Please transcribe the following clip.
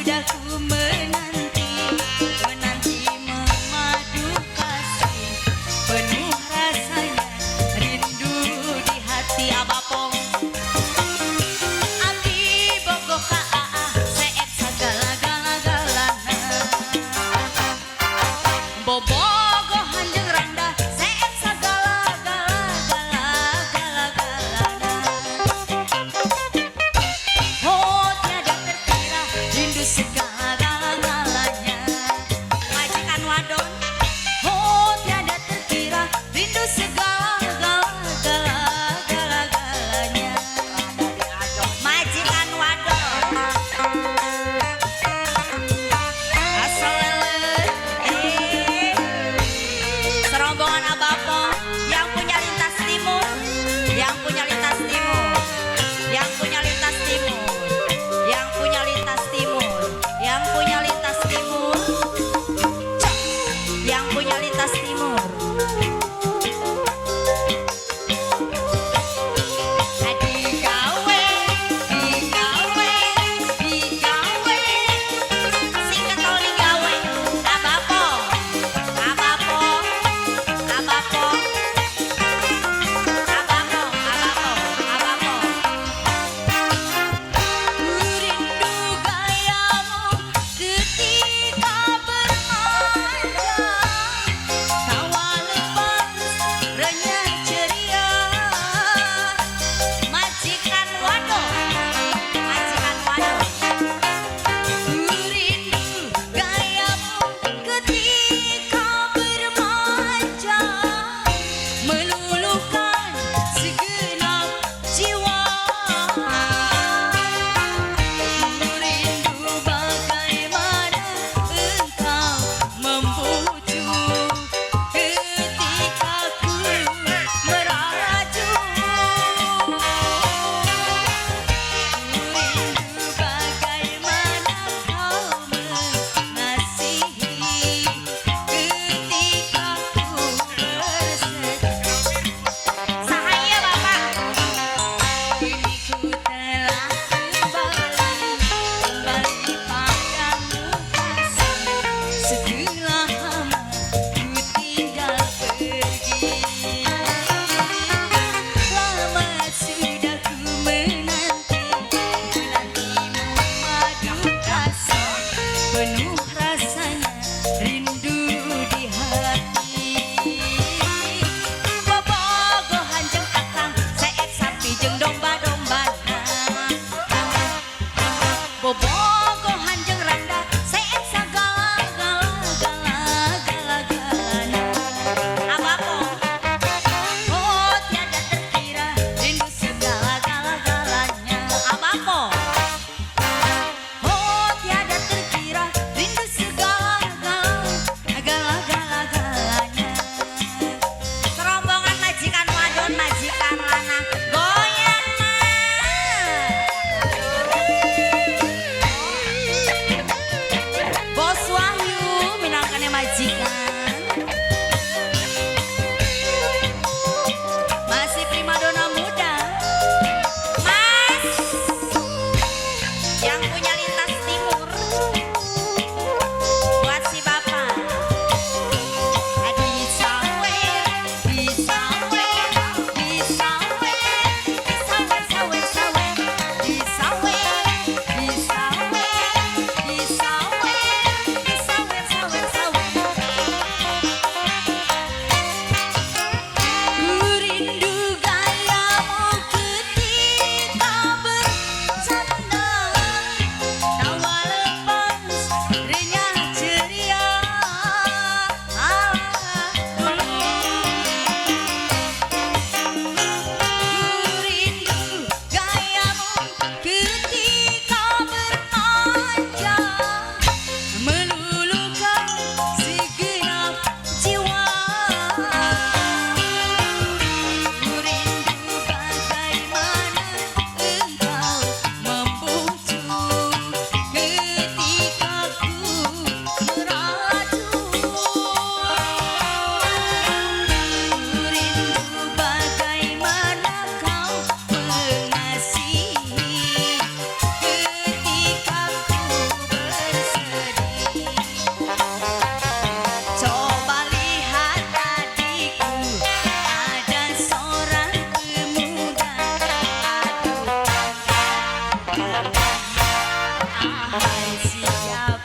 sudah ku menanti, menanti memadu kasih, penuh rasanya rindu di hati abapong. Abdi bogoh ka aah seet sagala-gala-galana, bobogohan jeung randa seet sagala-gala-gala-galana. Oh tiada terkira rindu segala-galanya, majikan wadon. Oh tiada terkira rindu segala-gala-galanya, majikan wadon. Asal lelet, serombongan abapong yang punya lintas timur, yang punya lintas timur, yang punya lintas timur, yang punya lintas timur, yang punya lintas timur, cok, yang punya lintas timur. Digawe, digawe, digawe, sing ketol digawe, abapong, abapong, abapong, abapong, abapong, abapong. Rindu gayamu ketika bermanja, tawa lepas renyah ceria, majikan wadon, majikan wadon. Rindu gayamu ketika bermanja, meluluhkan segenap jiwa. Rindu bagaimana engkau membujuk ketika ku merajuk. Rindu bagaimana kau mengasihi ketika ku bersedih. Sahaya Bapak, kini ku telah kembali, kembali padamu kasih. Setelah lama ku tinggal pergi, lama sudah ku menanti, menantimu madu kasih, penuh rasanya rindu di hati. Bobogohan jeung akang seet sapi jeung domba-dombana, bobogohan jeung randa seet sagala-gala-gala-galana. Abapong, oh tiada terkira rindu segala-gala-galanya. Abapong, oh tiada terkira rindu segala-gala-gala-galanya. Serombongan majikan wadon, majikan lanang, goyang mah. Hai siap